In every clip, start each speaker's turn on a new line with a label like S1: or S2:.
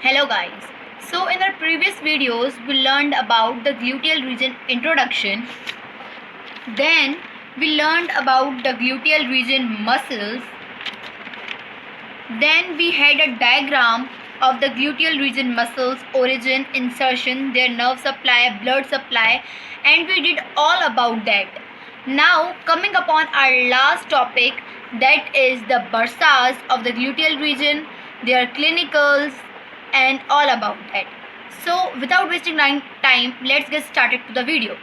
S1: Hello guys. So in our previous videos we learned about the gluteal region introduction. Then we learned about the gluteal region muscles. Then we had a diagram of the gluteal region muscles, origin, insertion, their nerve supply, blood supply, and we did all about that. Now coming upon our last topic, that is the bursas of the gluteal region, their clinicals and all about that. So without wasting time, let's get started to the video.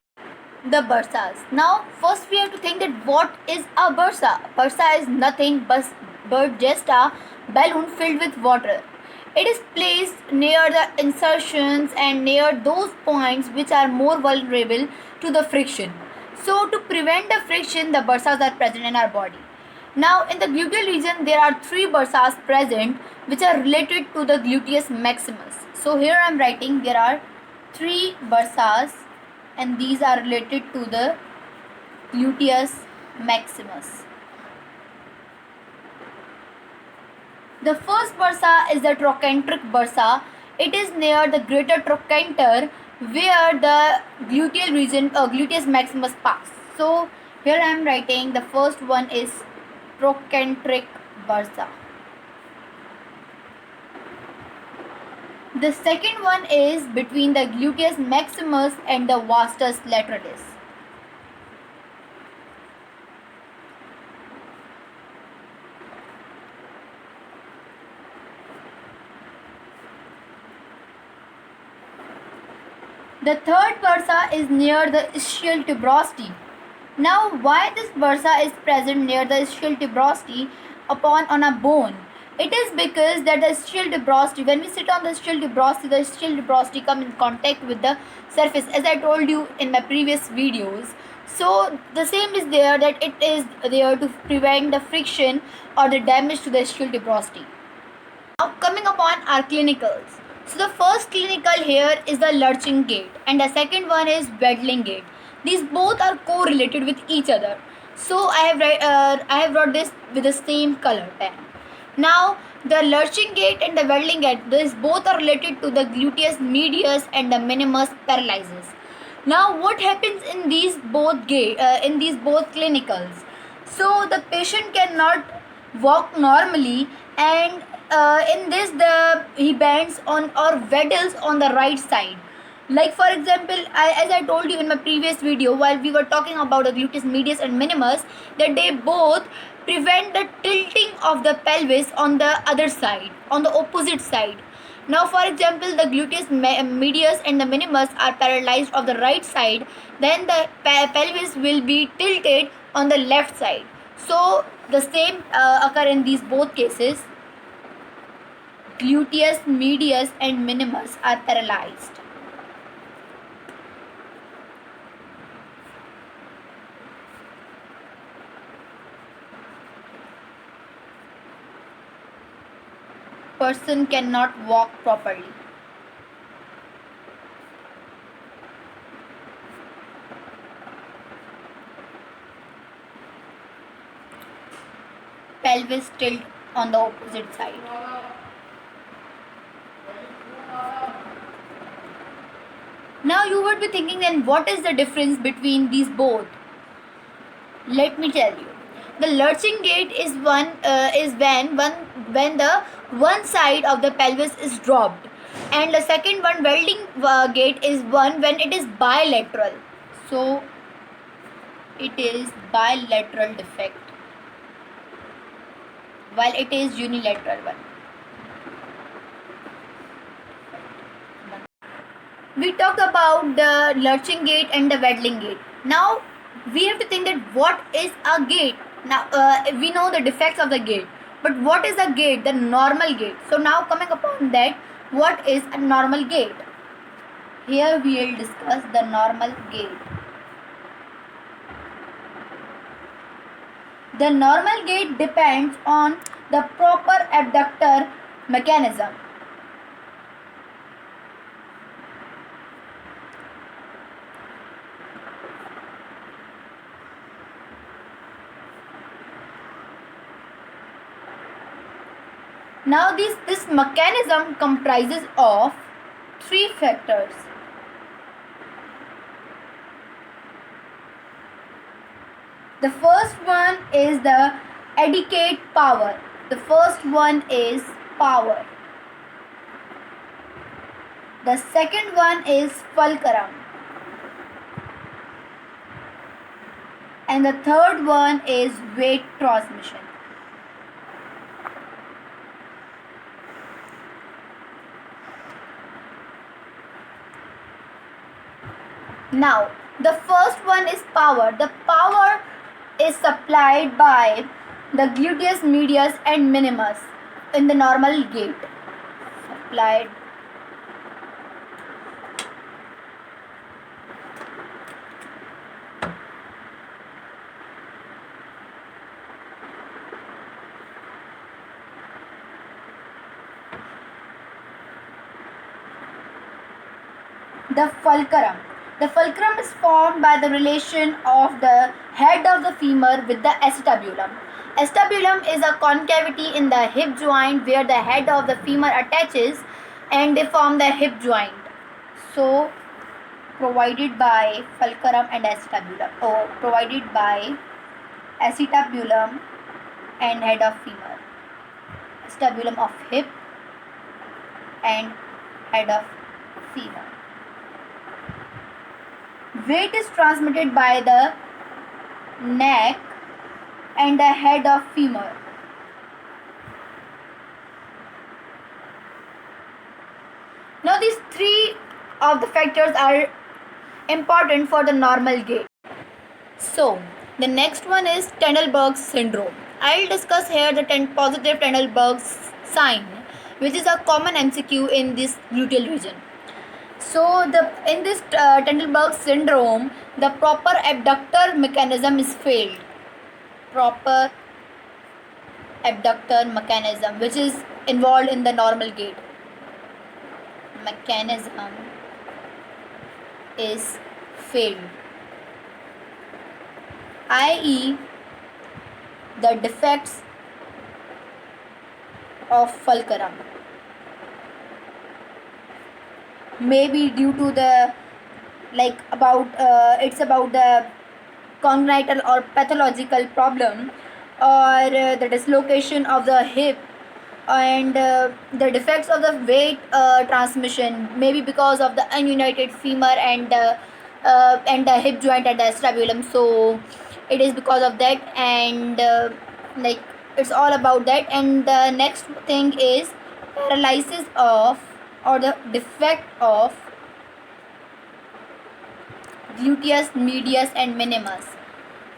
S1: The bursas. Now first we have to think that what is a bursa. Bursa is nothing but just a balloon filled with water. It is placed near the insertions and near those points which are more vulnerable to the friction. So to prevent the friction, the bursas are present in our body. Now in the gluteal region there are three bursas present which are related to the gluteus maximus. So here I am writing there are three bursas and these are related to the gluteus maximus. The first bursa is the trochanteric bursa. It is near the greater trochanter where the gluteal region or gluteus maximus pass. So here I am writing the first one is trochanteric bursa. The second one is between the gluteus maximus and the vastus lateralis. The third bursa is near the ischial tuberosity. Now, why this bursa is present near the ischial tuberosity on a bone? It is because that the ischial tuberosity, when we sit on the ischial tuberosity come in contact with the surface, as I told you in my previous videos. So the same is there, that it is there to prevent the friction or the damage to the ischial tuberosity. Now coming upon our clinicals. So the first clinical here is the lurching gait and the second one is waddling gait. These both are correlated with each other. So I have brought this with the same color pen. Now the lurching gait and the waddling gait, these both are related to the gluteus medius and the minimus paralysis. Now what happens in these both clinicals? So the patient cannot walk normally, and in this he bends on or waddles on the right side. Like for example, as I told you in my previous video while we were talking about the gluteus medius and minimus, that they both prevent the tilting of the pelvis on the other side, on the opposite side. Now for example, the gluteus medius and the minimus are paralyzed of the right side, then the pelvis will be tilted on the left side. So the same occur in these both cases. Gluteus medius and minimus are paralyzed. Person cannot walk properly. Pelvis tilt on the opposite side. Now you would be thinking, then what is the difference between these both? Let me tell you. The lurching gait is when the one side of the pelvis is dropped, and the second one, welding gait, is one when it is bilateral. So it is bilateral defect, while it is unilateral one. We talked about the lurching gait and the waddling gait. Now we have to think that what is a gait. Now we know the defects of the gait, but what is a gait? The normal gait. So now coming upon that, what is a normal gait? Here we will discuss the normal gait. The normal gait depends on the proper abductor mechanism. Now this mechanism comprises of three factors. The first one is the adequate power. The first one is power. The second one is fulcrum. And the third one is weight transmission. Now, the first one is power. The power is supplied by the gluteus medius and minimus in the normal gait. Supplied. The fulcrum. The fulcrum is formed by the relation of the head of the femur with the acetabulum. Acetabulum is a concavity in the hip joint where the head of the femur attaches and they form the hip joint. So, provided by fulcrum and acetabulum, or provided by acetabulum and head of femur. Acetabulum of hip and head of femur. Weight is transmitted by the neck and the head of femur. Now these three of the factors are important for the normal gait. So the next one is Trendelenburg syndrome. I will discuss here the positive Trendelenburg sign, which is a common MCQ in this gluteal region. So in this Trendelenburg syndrome, the proper abductor mechanism is failed. Proper abductor mechanism, which is involved in the normal gait. Mechanism is failed, i.e. the defects of fulcrum may be due to the it's about the congenital or pathological problem, or the dislocation of the hip, and the defects of the weight transmission, maybe because of the ununited femur and the hip joint and the acetabulum. So it is because of that, and it's all about that. And the next thing is paralysis of, or the defect of, gluteus medius and minimus,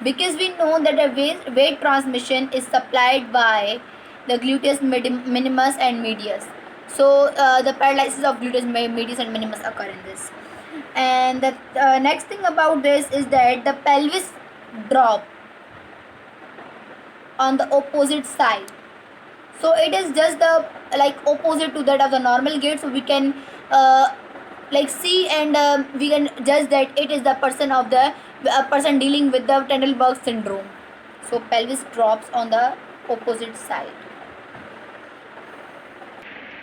S1: because we know that the weight transmission is supplied by the gluteus minimus and medius. So the paralysis of gluteus medius and minimus occur in this. And the next thing about this is that the pelvis drop on the opposite side. So it is just the opposite to that of the normal gait. So we can see, and we can judge that it is the person dealing with the Trendelenburg syndrome. So pelvis drops on the opposite side.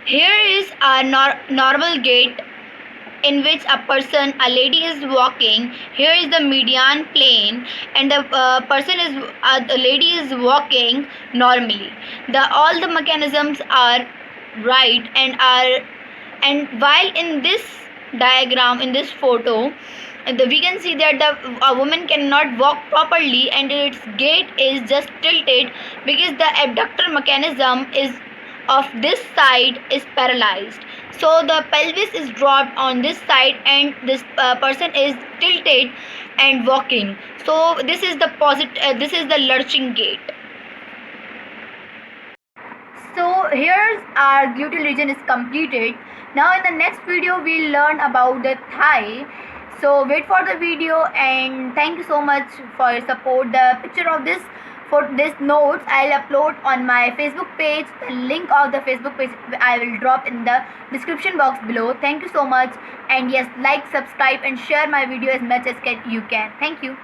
S1: Here is a normal gait in which a lady is walking. Here is the median plane, and the lady is walking normally. All the mechanisms are right, and while in this diagram, in this photo, we can see that a woman cannot walk properly, and its gait is just tilted because the abductor mechanism is of this side is paralyzed. So the pelvis is dropped on this side, and this person is tilted and walking. So this is the lurching gait. So here's our gluteal region is completed. Now in the next video we'll learn about the thigh. So wait for the video, and thank you so much for your support. The picture of this notes I'll upload on my Facebook page. The link of the Facebook page I will drop in the description box below. Thank you so much, and yes, like, subscribe and share my video as much as you can. Thank you.